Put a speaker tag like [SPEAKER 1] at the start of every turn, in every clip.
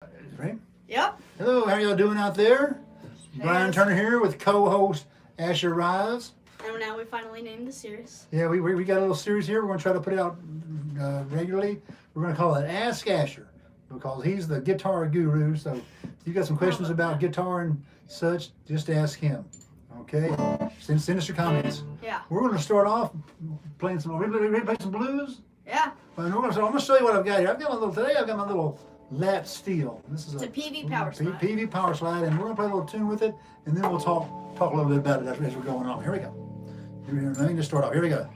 [SPEAKER 1] Right?
[SPEAKER 2] Yep.
[SPEAKER 1] Hello, how y'all doing out there? Brian Turner here with co-host Asher Rives.
[SPEAKER 2] And now we finally named the series.
[SPEAKER 1] Yeah, we got a little series here. We're going to try to put it out regularly. We're going to call it Ask Asher because he's the guitar guru. So if you got some questions about guitar and such, just ask him. Okay? Send us your comments.
[SPEAKER 2] Yeah.
[SPEAKER 1] We're going to start off playing some. Ready to play some blues?
[SPEAKER 2] Yeah.
[SPEAKER 1] And I'm going to show you what I've got here. I've got my little lap steel. This is
[SPEAKER 2] It's a PV power slide.
[SPEAKER 1] PV power slide, and we're gonna play a little tune with it, and then we'll talk a little bit about it as we're going on. Here we go. Let me just start off. Here we go.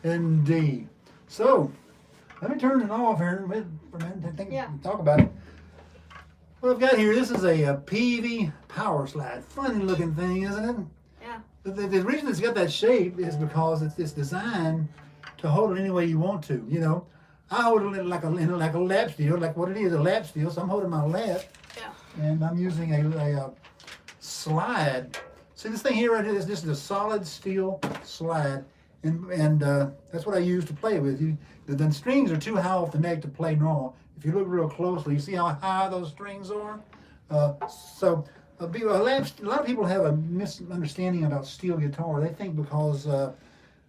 [SPEAKER 1] In D. So, let me turn it off here for a minute. Talk about it. What I've got here, this is a PV power slide. Funny looking thing, isn't it?
[SPEAKER 2] Yeah.
[SPEAKER 1] The reason it's got that shape is because it's designed to hold it any way you want to. You know, I hold it like a lap steel, like what it is, a lap steel. So I'm holding my lap, and I'm using a slide. See this thing here right here, this is a solid steel slide. And that's what I use to play with. The strings are too high off the neck to play normal. If you look real closely, you see how high those strings are? A lot of people have a misunderstanding about steel guitar. They think because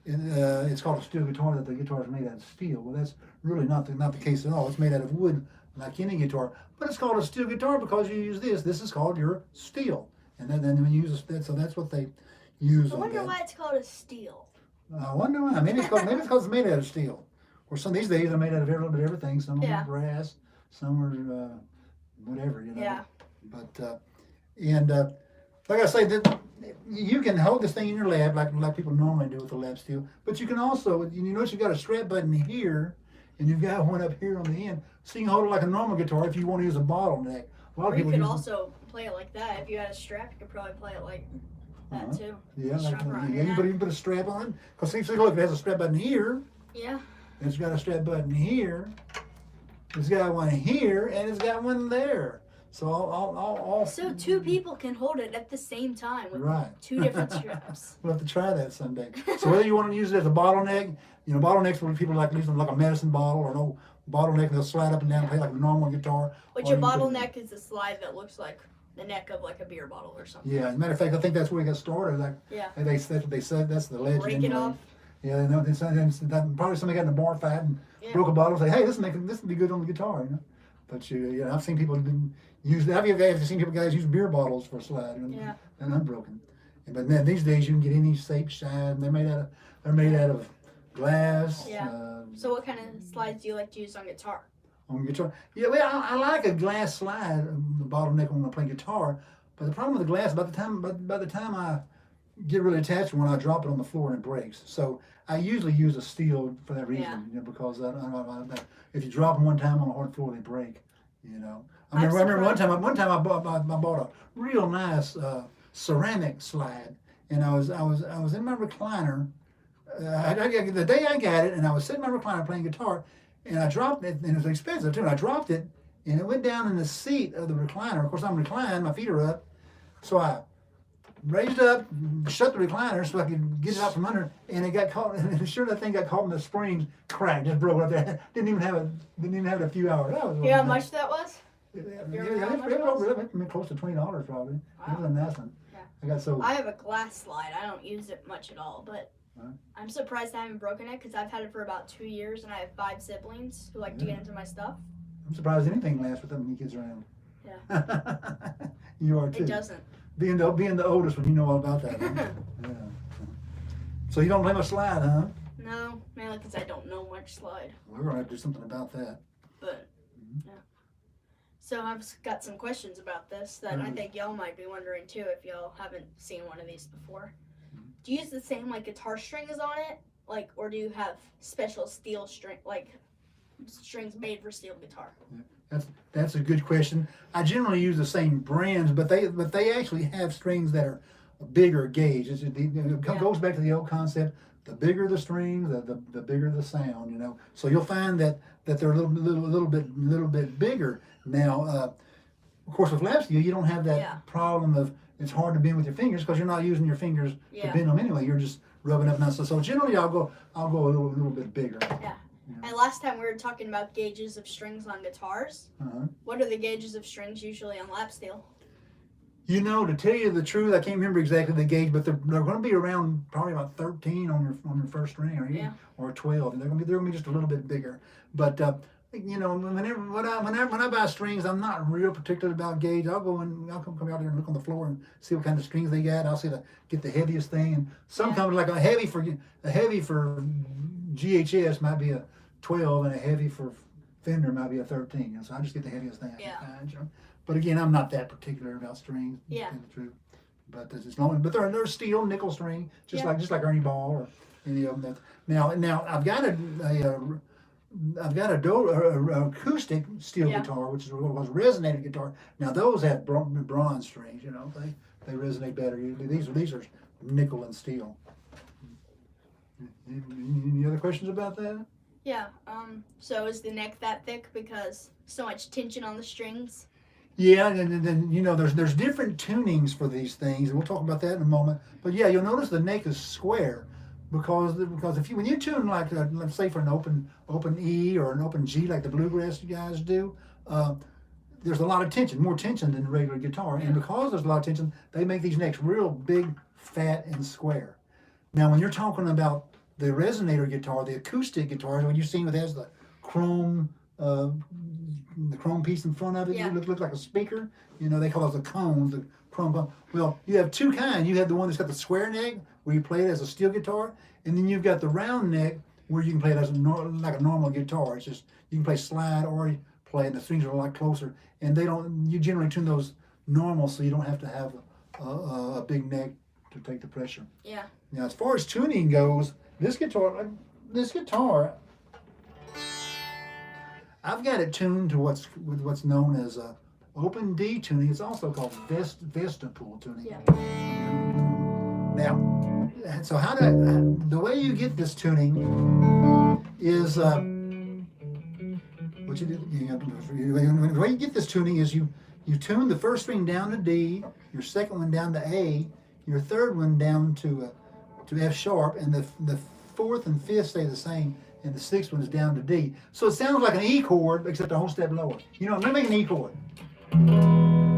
[SPEAKER 1] it's called a steel guitar that the guitar is made out of steel. Well, that's really not the case at all. It's made out of wood like any guitar. But it's called a steel guitar because you use this. This is called your steel. And then when you use that, so that's what they use.
[SPEAKER 2] I wonder why it's called a steel.
[SPEAKER 1] I wonder why. Maybe it's because it's made out of steel. Or some these days they're made out of a little bit of everything. Some are brass, some are whatever, you know.
[SPEAKER 2] Yeah.
[SPEAKER 1] But like I say, you can hold this thing in your lap like people normally do with the lap steel. But you can also, you notice you've got a strap button here, and you've got one up here on the end, so you can hold it like a normal guitar if you want to use a bottleneck. A lot of people
[SPEAKER 2] you could also play it like that. If you had a strap, you could probably play it like that too.
[SPEAKER 1] Yeah, you can put a strap on it. Because see, look, it has a strap button here.
[SPEAKER 2] Yeah.
[SPEAKER 1] It's got a strap button here. It's got one here, and it's got one there. So all
[SPEAKER 2] so two people can hold it at the same time with two different straps.
[SPEAKER 1] We'll have to try that someday. So whether you want to use it as a bottleneck, you know, bottlenecks where people like use them like a medicine bottle or no bottleneck, and they'll slide up and down and play like a normal guitar.
[SPEAKER 2] Which a bottleneck is a slide that looks like the neck of like a beer bottle or something.
[SPEAKER 1] Yeah, as a matter of fact, I think that's where we got started. That's what they said. That's the legend.
[SPEAKER 2] Break it off.
[SPEAKER 1] Yeah, no, probably somebody got in a bar fight and broke a bottle. And say, hey, this would be good on the guitar, you know. But I've seen people use that. Have you seen people guys use beer bottles for a slide? And unbroken. But then these days you can get any shape, shine. They're made out of glass.
[SPEAKER 2] Yeah. So what kind of slides do you like to use on guitar?
[SPEAKER 1] On guitar, yeah, well, I like a glass slide, the bottleneck when I play guitar. But the problem with the glass, by the time I get really attached when I drop it on the floor and it breaks. So I usually use a steel for that reason, you know, because if you drop them one time on the hard floor, they break. You know, I remember one time I bought a real nice ceramic slide, and I was in my recliner. The day I got it, and I was sitting in my recliner playing guitar, and I dropped it, and it was expensive too. And I dropped it, and it went down in the seat of the recliner. Of course, I'm reclined, my feet are up, so I raised up, shut the recliner so I could get it out from under, and it got caught. And sure, that thing got caught in the springs, cracked, just broke up there. Didn't even have it a few hours.
[SPEAKER 2] You know how much that was?
[SPEAKER 1] It was close to $20 probably. Wow. It was a nice one.
[SPEAKER 2] Yeah.
[SPEAKER 1] I got so.
[SPEAKER 2] I have a glass slide. I don't use it much at all, but
[SPEAKER 1] Huh?
[SPEAKER 2] I'm surprised I haven't broken it because I've had it for about 2 years and I have 5 siblings who like to get into my stuff.
[SPEAKER 1] I'm surprised anything lasts with that many kids around.
[SPEAKER 2] Yeah.
[SPEAKER 1] You are too.
[SPEAKER 2] It doesn't.
[SPEAKER 1] Being the oldest one, you know all about that. Huh? Yeah. So you don't play much slide, huh?
[SPEAKER 2] No, mainly because I don't know much slide.
[SPEAKER 1] We're gonna have to do something about that.
[SPEAKER 2] But yeah. So I've got some questions about this that I think y'all might be wondering too if y'all haven't seen one of these before. Do you use the same like guitar strings on it, like, or do you have special steel string, like strings made for steel guitar?
[SPEAKER 1] That's a good question. I generally use the same brands, but they actually have strings that are a bigger gauge. It goes back to the old concept: the bigger the strings, the bigger the sound. You know, so you'll find that they're a little bit bigger now. Of course, with lap steel, you don't have that problem of it's hard to bend with your fingers because you're not using your fingers to bend them anyway. You're just rubbing up and down. So generally, I'll go a little bit bigger.
[SPEAKER 2] Yeah. And last time we were talking about gauges of strings on guitars. What are the gauges of strings usually on lap steel?
[SPEAKER 1] You know, to tell you the truth, I can't remember exactly the gauge, but they're going to be around probably about 13 on your first string, or 12. And they're going to be just a little bit bigger. But you know, when I buy strings, I'm not real particular about gauge. I'll come out here and look on the floor and see what kind of strings they got. I'll see get the heaviest thing. And some companies like a heavy for GHS might be a 12, and a heavy for Fender might be a 13. And so I just get the heaviest thing I can find. You know? But again, I'm not that particular about strings. To tell the truth. But as long but they're steel nickel string, just like Ernie Ball or any of them. Now I've got a acoustic steel guitar, which was a resonator guitar. Now those have bronze strings. You know, they resonate better. Usually these are nickel and steel. Any other questions about that?
[SPEAKER 2] Yeah. So is the neck that thick because so much tension on the strings?
[SPEAKER 1] Yeah, and then you know there's different tunings for these things, and we'll talk about that in a moment. But yeah, you'll notice the neck is square because when you tune like let's say for an open E or an open G like the bluegrass guys do, there's a lot of tension, more tension than the regular guitar, and because there's a lot of tension, they make these necks real big, fat, and square. Now, when you're talking about the resonator guitar, the acoustic guitars, when you've seen it has the chrome piece in front of it, it looks like a speaker. You know, they call those the cones, the chrome cone. Well, you have two kinds. You have the one that's got the square neck, where you play it as a steel guitar, and then you've got the round neck, where you can play it as like a normal guitar. It's just, you can play slide or you play, and the strings are a lot closer. And you generally tune those normal, so you don't have to have a big neck to take the pressure.
[SPEAKER 2] Yeah.
[SPEAKER 1] Now, as far as tuning goes, this guitar, I've got it tuned to what's known as open D tuning. It's also called Vestapool tuning.
[SPEAKER 2] Yeah.
[SPEAKER 1] Now, so the way you get this tuning is the way you get this tuning is you tune the first string down to D, your second one down to A, your third one down to F sharp, and the fourth and fifth stay the same, and the sixth one is down to D. So it sounds like an E chord, except a whole step lower. You know, let me make an E chord.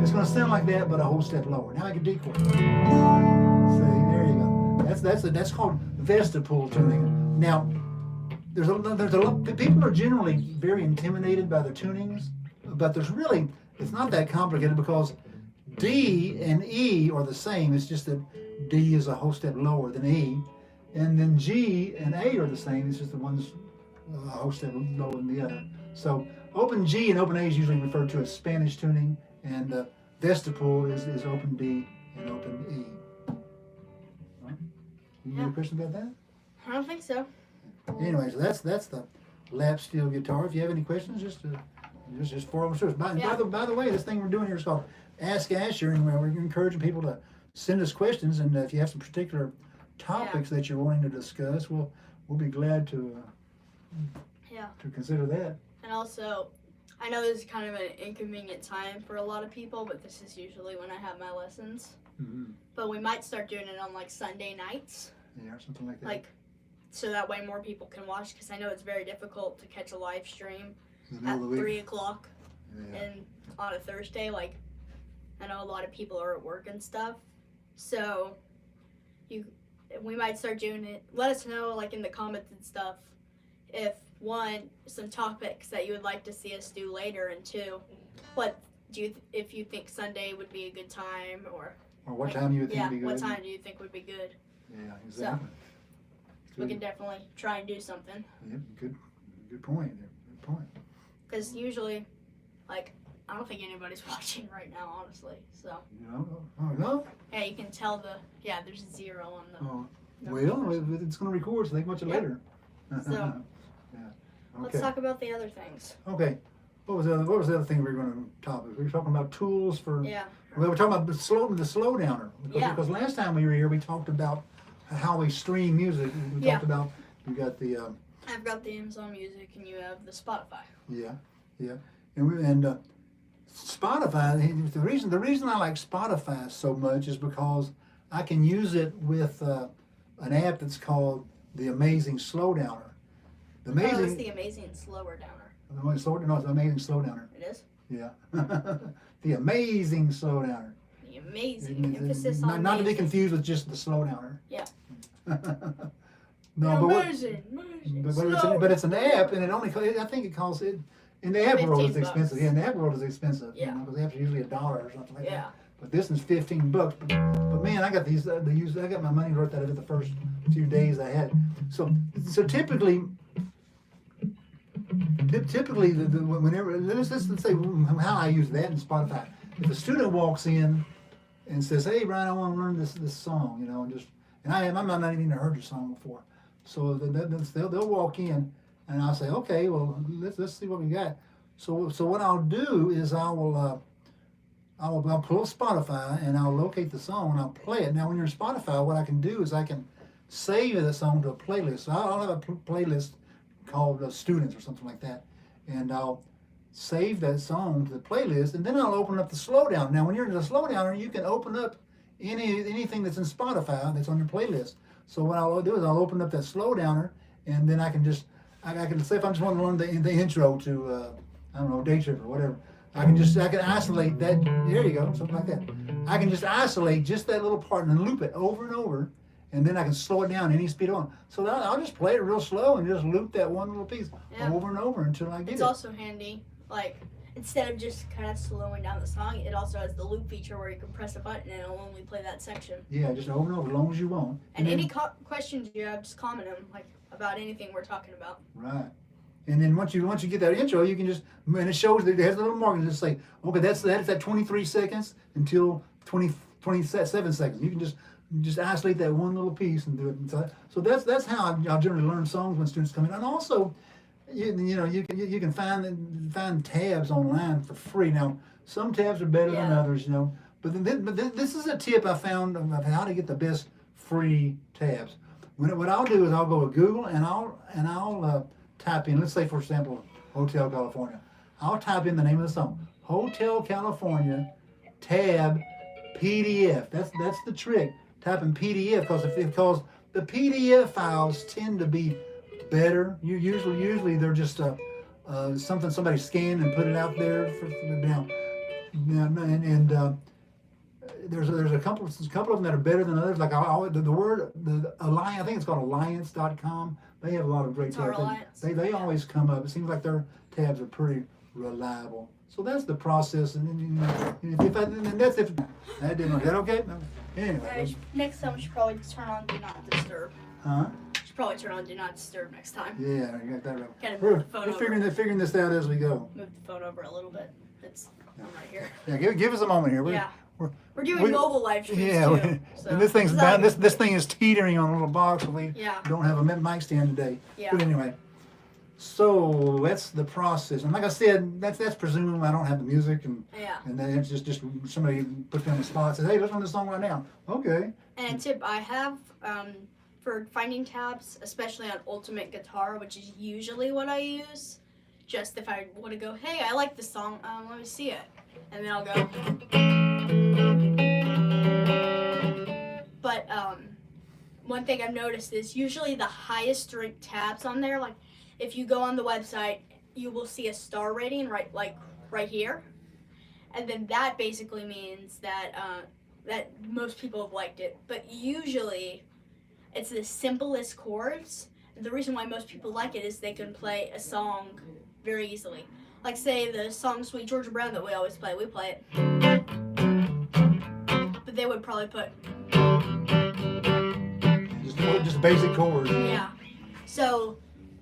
[SPEAKER 1] It's going to sound like that, but a whole step lower. Now I can D chord. See, there you go. That's called Vestapool tuning. Now, there's a lot. People are generally very intimidated by the tunings, but it's not that complicated because D and E are the same. It's just that D is a whole step lower than E, and then G and A are the same. It's just the one's a whole step lower than the other. So open G and open A is usually referred to as Spanish tuning, and Vestapool is open D and open E. Right? Any other questions about that?
[SPEAKER 2] I don't think so.
[SPEAKER 1] Anyway, so that's the lap steel guitar. If you have any questions, just forward them to us. By the way, this thing we're doing here is called Ask Asher, and we're encouraging people to send us questions. And if you have some particular topics that you're wanting to discuss, we'll be glad to consider that.
[SPEAKER 2] And also, I know this is kind of an inconvenient time for a lot of people, but this is usually when I have my lessons.
[SPEAKER 1] Mm-hmm.
[SPEAKER 2] But we might start doing it on like Sunday nights.
[SPEAKER 1] Yeah, or something like that.
[SPEAKER 2] So that way more people can watch, because I know it's very difficult to catch a live stream
[SPEAKER 1] at
[SPEAKER 2] 3 o'clock
[SPEAKER 1] Yeah.
[SPEAKER 2] and on a Thursday. Like, I know a lot of people are at work and stuff, So we might start doing it. Let us know, like, in the comments and stuff, if one, some topics that you would like to see us do later, and two, what if you think Sunday would be a good time, or
[SPEAKER 1] Or what
[SPEAKER 2] like,
[SPEAKER 1] time you would think
[SPEAKER 2] yeah,
[SPEAKER 1] would be good?
[SPEAKER 2] what time do you think would be good?
[SPEAKER 1] Yeah, exactly.
[SPEAKER 2] We can definitely try and do something.
[SPEAKER 1] Yep, good point. Good point.
[SPEAKER 2] Because usually, like, I don't think anybody's watching right now, honestly. So
[SPEAKER 1] Oh no.
[SPEAKER 2] yeah, you can tell there's 0 on the.
[SPEAKER 1] Oh,
[SPEAKER 2] numbers.
[SPEAKER 1] well, it's going to record, so they can watch it
[SPEAKER 2] Yep.
[SPEAKER 1] later.
[SPEAKER 2] So,
[SPEAKER 1] yeah.
[SPEAKER 2] Let's talk about the other things.
[SPEAKER 1] Okay. What was the other thing we were going to topic? We were talking about tools for.
[SPEAKER 2] Yeah.
[SPEAKER 1] We were talking about the slow downer. Because last time we were here, we talked about how we stream music. We talked about you got the.
[SPEAKER 2] I've got the Amazon Music, and you have the Spotify.
[SPEAKER 1] Yeah, and Spotify. The reason I like Spotify so much is because I can use it with an app that's called the Amazing Slowdowner.
[SPEAKER 2] Oh, it's the Amazing Slower Downer.
[SPEAKER 1] No, it's the Amazing Slowdowner.
[SPEAKER 2] It is?
[SPEAKER 1] Yeah. The Amazing Slowdowner.
[SPEAKER 2] The Amazing. Emphasis on
[SPEAKER 1] not to be
[SPEAKER 2] amazing.
[SPEAKER 1] confused with just the Slowdowner.
[SPEAKER 2] Yeah.
[SPEAKER 1] No,
[SPEAKER 2] Amazing.
[SPEAKER 1] but it's an app, and I think it costs it. In the app world, it's
[SPEAKER 2] $15.
[SPEAKER 1] expensive. Yeah, in the app world, it's expensive.
[SPEAKER 2] Yeah.
[SPEAKER 1] Because the app's usually $1 or something like
[SPEAKER 2] Yeah.
[SPEAKER 1] that. But this is $15. But man, I got these. I got my money worth out of it the first few days I had. So typically, whenever let's say how I use that in Spotify. If a student walks in and says, "Hey, Brian, I want to learn this song," and I might not even heard the song before, so they'll walk in, and I'll say, "Okay, well, let's see what we got." So what I'll do is I'll pull up Spotify and I'll locate the song and I'll play it. Now, when you're in Spotify, what I can do is I can save the song to a playlist. So I'll have a playlist called Students or something like that, and I'll save that song to the playlist, and then I'll open up the slowdown. Now, when you're in the slowdowner, you can open up anything that's in Spotify that's on your playlist. So what I'll do is I'll open up that slowdowner, and then I can say if I just want to learn the intro to I don't know, Day Trip or whatever. I can isolate that. There you go, something like that. I can just isolate just that little part and then loop it over and over, and then I can slow it down any speed I want. So I'll just play it real slow and just loop that one little piece over and over until I get it.
[SPEAKER 2] It's also handy, like, instead of just kind of slowing down the song, it also has the loop feature where you can press a button and it'll only play that section.
[SPEAKER 1] Yeah, just over and over, as long as you want.
[SPEAKER 2] And any questions you have, just comment them, like, about anything we're talking about.
[SPEAKER 1] Right. And then once you get that intro, you can and it shows that it has a little marker to say, okay, that's at 23 seconds until 27 seconds. You can just isolate that one little piece and do it. So that's how I generally learn songs when students come in. And also, you can find tabs online for free. Now, some tabs are better than others, But this is a tip I found of how to get the best free tabs. What I'll do is I'll go to Google and I'll type in, let's say for example, Hotel California. I'll type in the name of the song, Hotel California, tab PDF. That's the trick. Type in PDF because the PDF files tend to be better. Usually they're just something somebody scanned and put it out there for now. There's a couple of them that are better than others. Like the Alliance, I think it's called Alliance.com. They have a lot of great tabs. They always come up. It seems like their tabs are pretty reliable. So that's the process. And that's if that didn't work. Is that okay? Anyway.
[SPEAKER 2] Next time we should probably turn on Do Not Disturb.
[SPEAKER 1] Huh?
[SPEAKER 2] Should probably turn on Do Not Disturb next time.
[SPEAKER 1] Yeah, you got that right.
[SPEAKER 2] Gotta move the phone over.
[SPEAKER 1] We're figuring this out as we go.
[SPEAKER 2] Move the phone over a little bit. It's right here.
[SPEAKER 1] Yeah, give us a moment here.
[SPEAKER 2] We're doing mobile live streams too.
[SPEAKER 1] And this thing's this thing is teetering on a little box. We don't have a mic stand today.
[SPEAKER 2] Yeah.
[SPEAKER 1] But anyway, so that's the process. And like I said, that's presuming I don't have the music and then it's just somebody puts me on the spot and says, hey, let's run this song right now. Okay.
[SPEAKER 2] And a tip I have for finding tabs, especially on Ultimate Guitar, which is usually what I use. Just if I want to go, hey, I like this song, let me see it. And then I'll go. But one thing I've noticed is usually the highest ranked tabs on there, like if you go on the website, you will see a star rating right here. And then that basically means that that most people have liked it, but usually it's the simplest chords. The reason why most people like it is they can play a song very easily. Like say the song Sweet Georgia Brown that we always play, we play it. But they would probably put
[SPEAKER 1] just basic chords.
[SPEAKER 2] yeah. So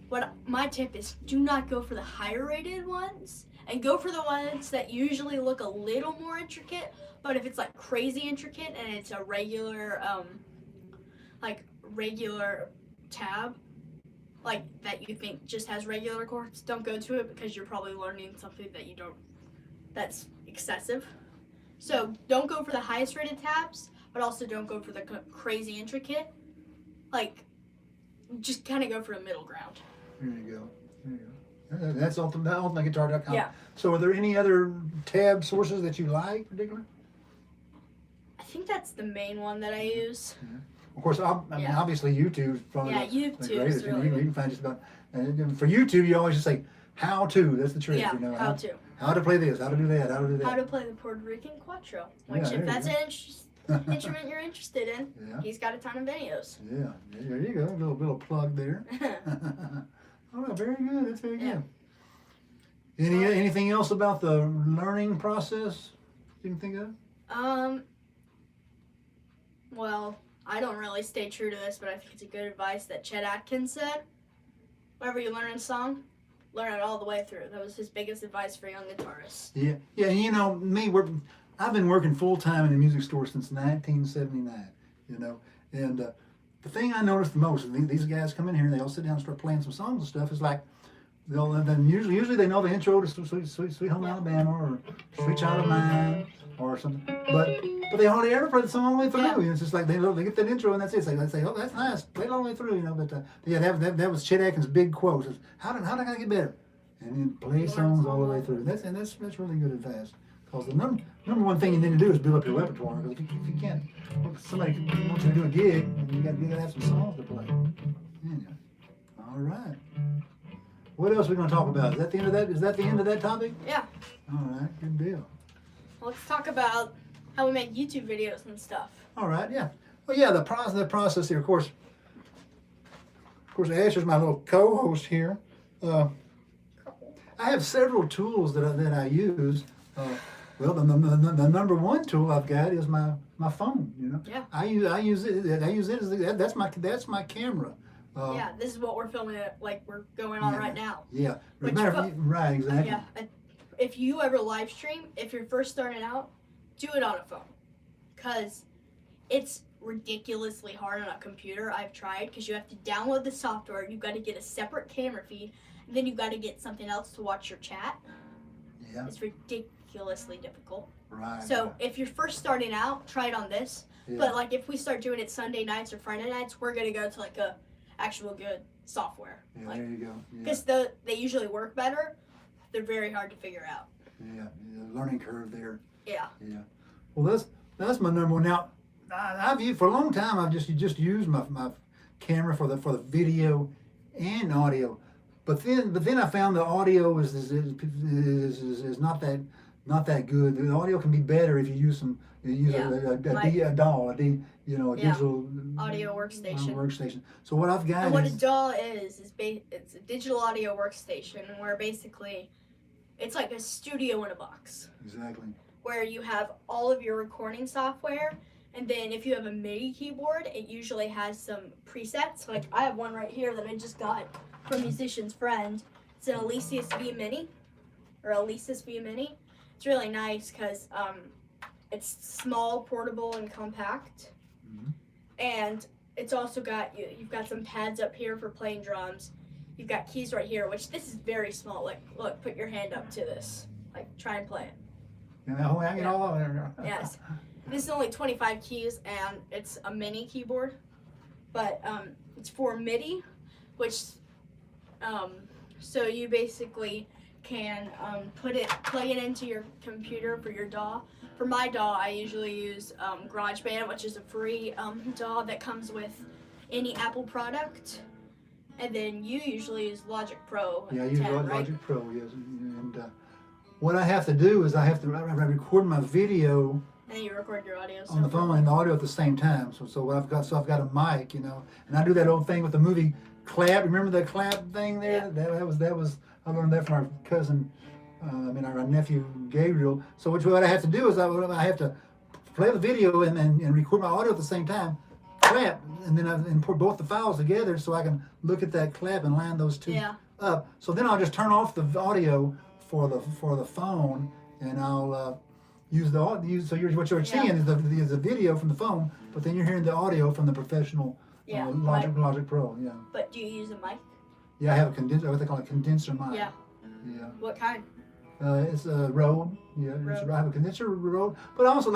[SPEAKER 2] what my tip is, do not go for the higher rated ones and go for the ones that usually look a little more intricate, but if it's like crazy intricate and it's a regular regular tab like that you think just has regular chords, don't go to it because you're probably learning something that you don't that's excessive. So don't go for the highest rated tabs, but also don't go for the crazy intricate. Like just kind of go for a middle ground.
[SPEAKER 1] There you go. There you go. That's ultimateguitar.com.
[SPEAKER 2] Yeah.
[SPEAKER 1] So are there any other tab sources that you like particularly?
[SPEAKER 2] I think that's the main one that I use.
[SPEAKER 1] Of course, I mean,
[SPEAKER 2] Yeah.
[SPEAKER 1] obviously YouTube is probably
[SPEAKER 2] Yeah,
[SPEAKER 1] the
[SPEAKER 2] YouTube
[SPEAKER 1] greatest.
[SPEAKER 2] is
[SPEAKER 1] You know,
[SPEAKER 2] really
[SPEAKER 1] you can find just about. And for YouTube, you always just say how to. That's the trick.
[SPEAKER 2] Yeah,
[SPEAKER 1] You know,
[SPEAKER 2] how to.
[SPEAKER 1] How to play this, how to do that, how to do that.
[SPEAKER 2] How to play the Puerto Rican Cuatro, which
[SPEAKER 1] Yeah, there
[SPEAKER 2] if that's
[SPEAKER 1] you
[SPEAKER 2] an instrument you're interested in,
[SPEAKER 1] Yeah,
[SPEAKER 2] he's got a ton of videos.
[SPEAKER 1] yeah. There you go. A little plug there. Oh, very good. That's very
[SPEAKER 2] Yeah.
[SPEAKER 1] good. Anything else about the learning process you can think of?
[SPEAKER 2] Well, I don't really stay true to this, but I think it's a good advice that Chet Atkins said. Whenever you learn a song, learn it all the way through. That was his biggest advice for young guitarists.
[SPEAKER 1] Yeah, yeah. You know, I've been working full time in a music store since 1979. You know, and the thing I noticed the most, and these guys come in here and they all sit down and start playing some songs and stuff. Is like then usually they know the intro to Sweet Home Alabama or Sweet Child of Mine or something, but they hardly ever play the song all the way through.
[SPEAKER 2] Yeah.
[SPEAKER 1] You know, it's just like they get that intro and that's it. So they say, oh, that's nice, play it all the way through. You know, but yeah, that was Chet Atkins' big quote. Is, how did I get better? And then play songs all the way through. That's really good advice. Because the number one thing you need to do is build up your repertoire. Because if you can't, somebody wants you to do a gig, you got to have some songs to play. Yeah. All right. What else are we going to talk about? Is that the end of that? Is that the end of that topic?
[SPEAKER 2] Yeah.
[SPEAKER 1] All right. Good deal.
[SPEAKER 2] Well, let's talk about how we make YouTube videos and stuff.
[SPEAKER 1] All right. Yeah. Well, yeah. The process here. Of course, Asher's my little co-host here. I have several tools that I use. Well, the number one tool I've got is my phone. You know.
[SPEAKER 2] Yeah.
[SPEAKER 1] I use it as that's my camera.
[SPEAKER 2] Yeah, this is what we're filming it like we're going on right now.
[SPEAKER 1] Yeah.
[SPEAKER 2] Which
[SPEAKER 1] Right. Exactly.
[SPEAKER 2] Yeah. If you ever live stream, if you're first starting out, do it on a phone, cause it's ridiculously hard on a computer. I've tried because you have to download the software. You've got to get a separate camera feed, and then you've got to get something else to watch your chat.
[SPEAKER 1] Yeah.
[SPEAKER 2] It's ridiculously difficult.
[SPEAKER 1] Right.
[SPEAKER 2] So if you're first starting out, try it on this.
[SPEAKER 1] Yeah.
[SPEAKER 2] But like if we start doing it Sunday nights or Friday nights, we're gonna go to like a actual good software.
[SPEAKER 1] Yeah,
[SPEAKER 2] Like,
[SPEAKER 1] there you go. Yeah.
[SPEAKER 2] because they usually work better. They're very hard to figure out.
[SPEAKER 1] Yeah. Learning curve there.
[SPEAKER 2] Yeah.
[SPEAKER 1] Yeah. Well, that's my number one. Now, I've used for a long time. I've just used my camera for the video and audio, but then I found the audio is not that good. The audio can be better if you use a DAW, digital
[SPEAKER 2] Audio workstation.
[SPEAKER 1] workstation. So what I've got
[SPEAKER 2] And what a
[SPEAKER 1] is
[SPEAKER 2] DAW is it's a digital audio workstation where basically it's like a studio in a box,
[SPEAKER 1] exactly.
[SPEAKER 2] where you have all of your recording software, and then if you have a MIDI keyboard, it usually has some presets. Like I have one right here that I just got from Musician's Friend. It's an Alesis V Mini. It's really nice because it's small, portable, and compact.
[SPEAKER 1] Mhm.
[SPEAKER 2] And it's also got you've got some pads up here for playing drums. You've got keys right here, which this is very small. Like, look, put your hand up to this. Like, try and play it.
[SPEAKER 1] I get all over there.
[SPEAKER 2] Yes. This is only 25 keys, and it's a mini keyboard. But it's for MIDI, which, so you basically can plug it into your computer for your DAW. For my DAW, I usually use GarageBand, which is a free DAW that comes with any Apple product. And then you usually use Logic Pro.
[SPEAKER 1] Yeah, I use
[SPEAKER 2] 10, right?
[SPEAKER 1] Logic Pro, yes. And what I have to do is I record my video
[SPEAKER 2] And then you record your audio.
[SPEAKER 1] on the phone and the audio at the same time. So what I've got a mic, you know, and I do that old thing with the movie clap. Remember the clap thing there?
[SPEAKER 2] Yeah.
[SPEAKER 1] That was I learned that from our cousin, our nephew Gabriel. So what I have to do is I have to play the video and record my audio at the same time, clap, and then and put both the files together so I can look at that clap and line those two up. So then I'll just turn off the audio for the phone, and I'll use the audio. So what you're seeing is the video from the phone, but then you're hearing the audio from the professional Logic Pro. Yeah.
[SPEAKER 2] But do you use a mic?
[SPEAKER 1] Yeah, I have a condenser. What they call a condenser mic.
[SPEAKER 2] Yeah.
[SPEAKER 1] Yeah.
[SPEAKER 2] What kind?
[SPEAKER 1] It's a Rode. Yeah, I have a condenser Rode, but also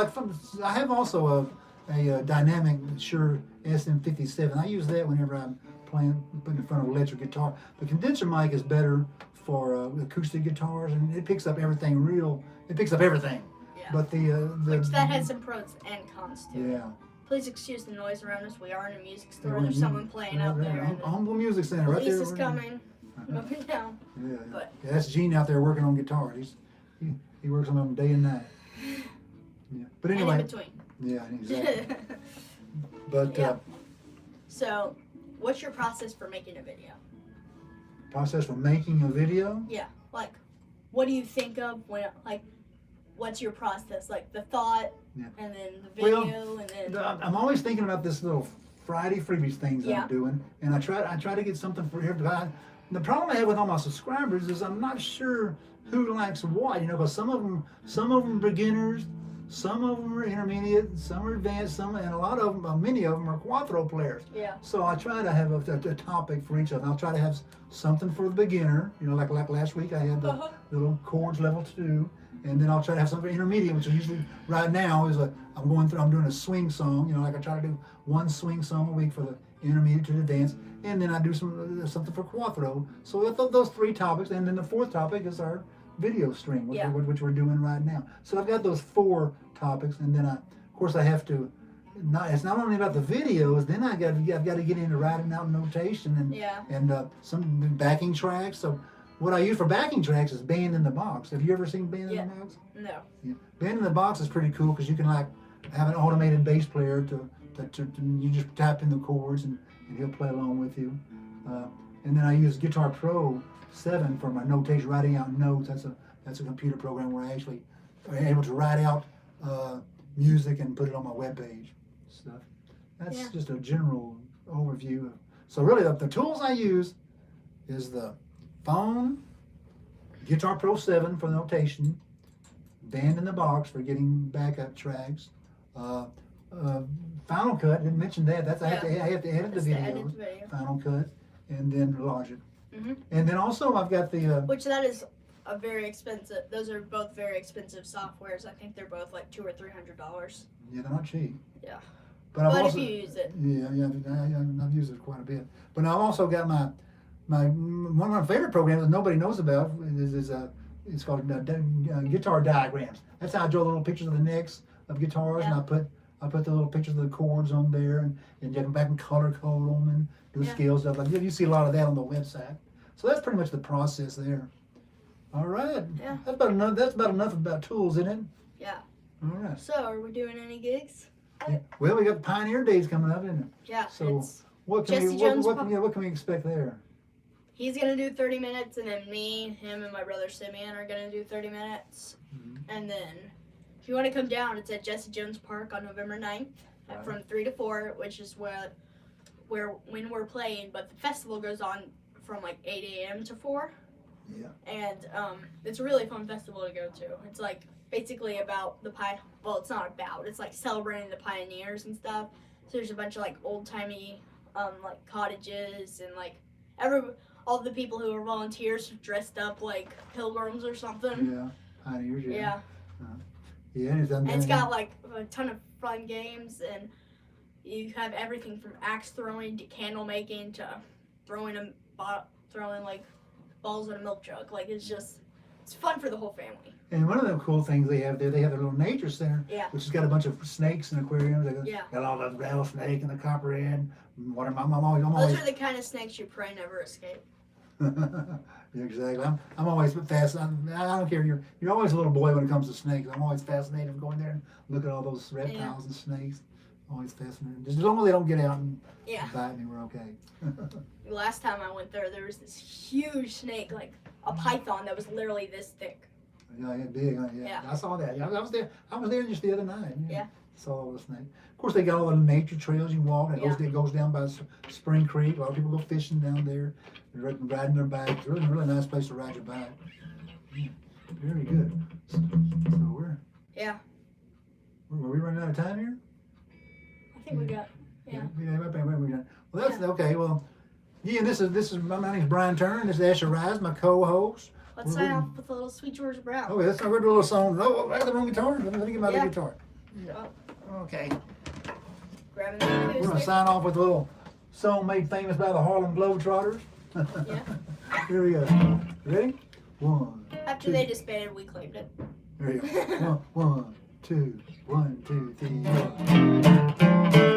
[SPEAKER 1] I have also a dynamic Shure SM57. I use that whenever I'm putting in front of an electric guitar. The condenser mic is better for acoustic guitars, and it picks up everything It picks up everything.
[SPEAKER 2] Yeah.
[SPEAKER 1] But
[SPEAKER 2] which that has some pros and cons too.
[SPEAKER 1] Yeah.
[SPEAKER 2] Please excuse the noise around us. We are in a music store. There's someone playing out there.
[SPEAKER 1] Humble Music Center, right there.
[SPEAKER 2] Police is coming, moving down.
[SPEAKER 1] Yeah,
[SPEAKER 2] But
[SPEAKER 1] that's Gene out there working on guitars. He works on them day and night. Yeah, but anyway.
[SPEAKER 2] And in between.
[SPEAKER 1] Yeah, exactly. But
[SPEAKER 2] so, what's your process for making a video?
[SPEAKER 1] Process for making a video?
[SPEAKER 2] Yeah, like, what do you think of when, like, what's your process? Like the thought, and then the video, and then.
[SPEAKER 1] I'm always thinking about this little Friday freebies things I'm doing, and I try to get something for everybody. The problem I have with all my subscribers is I'm not sure who likes what, you know, because some of them are beginners, some of them are intermediate, some are advanced, and a lot of them, many of them are cuatro players.
[SPEAKER 2] Yeah.
[SPEAKER 1] So I try to have a topic for each of them. I'll try to have something for the beginner, you know, like last week I had the little chords level 2, and then I'll try to have something for intermediate, which is usually right now is I'm doing a swing song, you know, like I try to do one swing song a week for the intermediate to the advanced, and then I do something for cuatro. So those 3 topics, and then the 4th topic is our video stream, which we're doing right now. So I've got those 4 topics, and then of course I have to. It's not only about the videos. Then I've got to get into writing out notation and some backing tracks. So what I use for backing tracks is Band in the Box. Have you ever seen Band in the Box?
[SPEAKER 2] No.
[SPEAKER 1] Yeah. Band in the Box is pretty cool because you can like have an automated bass player to you just type in the chords and he'll play along with you. And then I use Guitar Pro 7 for my notation, writing out notes. That's a computer program where I actually are able to write out music and put it on my webpage. Stuff. That's just a general overview. So really, the tools I use is the phone, Guitar Pro 7 for notation, Band in the Box for getting backup tracks, Final Cut. Didn't mention that. I have to edit the video. Final Cut, and then Logic. And then also I've got the
[SPEAKER 2] which that is a very expensive. Those are both very expensive softwares. I think they're both like $200 or $300.
[SPEAKER 1] Yeah, they're not cheap.
[SPEAKER 2] Yeah.
[SPEAKER 1] But
[SPEAKER 2] if you use it.
[SPEAKER 1] Yeah, I've used it quite a bit. But I've also got my one of my favorite programs that nobody knows about is it's called Guitar Diagrams. That's how I draw little pictures of the necks of guitars, and I put the little pictures of the chords on there, and you can back and color code them and do scale stuff. Like you see a lot of that on the website. So that's pretty much the process there. All right.
[SPEAKER 2] Yeah.
[SPEAKER 1] That's about enough about tools, isn't it?
[SPEAKER 2] Yeah.
[SPEAKER 1] All right.
[SPEAKER 2] So, are we doing any gigs?
[SPEAKER 1] Yeah. Well, we got Pioneer Days coming up, isn't it?
[SPEAKER 2] Yeah.
[SPEAKER 1] So what can we expect there?
[SPEAKER 2] He's gonna do 30 minutes, and then me, him, and my brother Simeon are gonna do 30 minutes. And then, if you want to come down, it's at Jesse Jones Park on November 9th from 3 to 4, which is when we're playing. But the festival goes on from like 8 a.m. to 4.
[SPEAKER 1] Yeah.
[SPEAKER 2] And it's a really fun festival to go to. It's like basically about well, it's not about. It's like celebrating the pioneers and stuff. So there's a bunch of like old timey like cottages and like all the people who are volunteers dressed up like pilgrims or something.
[SPEAKER 1] Yeah, pioneers.
[SPEAKER 2] Yeah.
[SPEAKER 1] And
[SPEAKER 2] it's got like a ton of fun games, and you have everything from axe throwing to candle making to throwing like balls in a milk jug. Like it's fun for the whole family.
[SPEAKER 1] And one of the cool things they have there, they have a little nature center, which has got a bunch of snakes and aquariums. Got all the rattlesnake and the copperhead. Those
[SPEAKER 2] are the kind of snakes you pray never escape.
[SPEAKER 1] Yeah, exactly. I'm always fascinated. I don't care. You're always a little boy when it comes to snakes. I'm always fascinated with going there and look at all those reptiles and snakes. Always fascinated. Just as long as they don't get out and
[SPEAKER 2] Yeah.
[SPEAKER 1] bite me, we're okay.
[SPEAKER 2] Last time I went there was this huge snake, like a python that was literally this thick.
[SPEAKER 1] Yeah, yeah, big. Yeah.
[SPEAKER 2] Yeah.
[SPEAKER 1] I saw that. Yeah, I was there. I was there just the other night.
[SPEAKER 2] Yeah.
[SPEAKER 1] Saw all the snake. Of course, they got all the nature trails you walk. It goes down by Spring Creek. A lot of people go fishing down there. They're riding their bikes. Really, really nice place to ride your bike. Yeah, very good. So we're.
[SPEAKER 2] Yeah.
[SPEAKER 1] Were we running out of time here?
[SPEAKER 2] I think we got. Yeah.
[SPEAKER 1] Well, that's okay. Well, yeah. This is my name's Brian Turner. This is Asher Rise, my co-host.
[SPEAKER 2] Let's sign off with a little Sweet George Brown.
[SPEAKER 1] Okay, let's go do a little song. Oh, I got the wrong guitar. Let me get my other guitar.
[SPEAKER 2] Oh,
[SPEAKER 1] Okay.
[SPEAKER 2] grabbing the
[SPEAKER 1] We're gonna
[SPEAKER 2] acoustic.
[SPEAKER 1] sign off with a little song made famous by the Harlem Globetrotters.
[SPEAKER 2] Yeah.
[SPEAKER 1] Here we go. You ready? One.
[SPEAKER 2] After
[SPEAKER 1] two.
[SPEAKER 2] they disbanded, we claimed it.
[SPEAKER 1] There you go. One, two, 1, 2, 3, 4.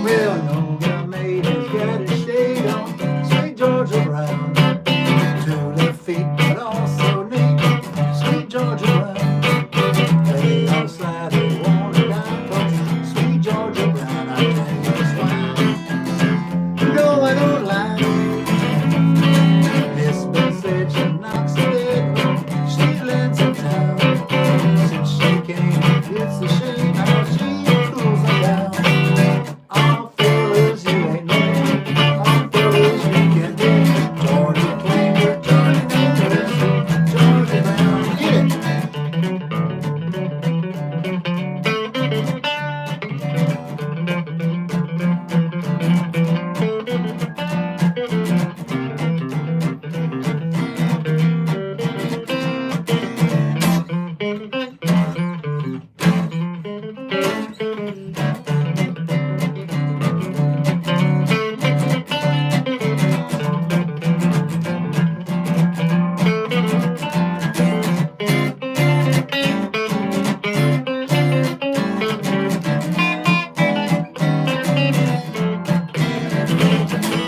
[SPEAKER 1] Well, no girl made has got a shade on, sweet Georgia Brown. 2 left feet, but also neat, sweet Georgia Brown. They outside, they wanna die, 'cause sweet Georgia Brown, I tell you it's fine. No, I don't lie. Miss Beth said she knocks the dead when she lands in town. Since she came, it's a shame how she cools them down. All fellas, you ain't no. All fellas, you can do. Georgia Clanger, Johnny Nicholas, Georgia Brown, get it.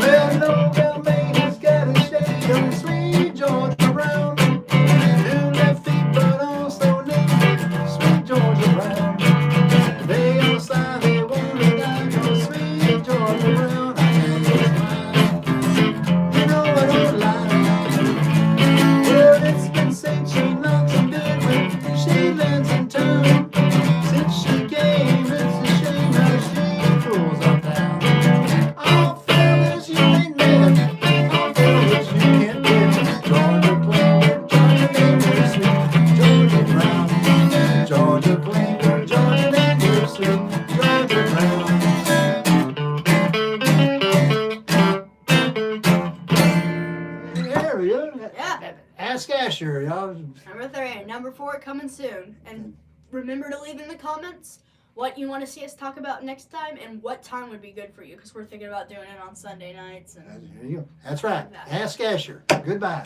[SPEAKER 1] Well, no girl made has got a shade on sweet Georgia Brown. 2 left feet, but also naked, sweet Georgia Brown. They on the side, they wanna die, 'cause sweet Georgia Brown, I am just mine. You know I don't lie. Well, it's been said she knocks them dead when she lands in town. Since she came, it's a shame how she fools our town. All fellas, you ain't mad. All fellas, you can't get. Georgia Clanger, Georgia Nicholas, sweet Georgia Brown. Georgia Clanger, Georgia Nicholas, sweet Georgia Brown. There we go.
[SPEAKER 2] Yeah.
[SPEAKER 1] Ask Asher, y'all.
[SPEAKER 2] Number 3, number 4 coming soon. And remember to leave in the comments what you want to see us talk about next time and what time would be good for you, because we're thinking about doing it on Sunday nights. And
[SPEAKER 1] There you go. That's right. Ask Asher. Goodbye.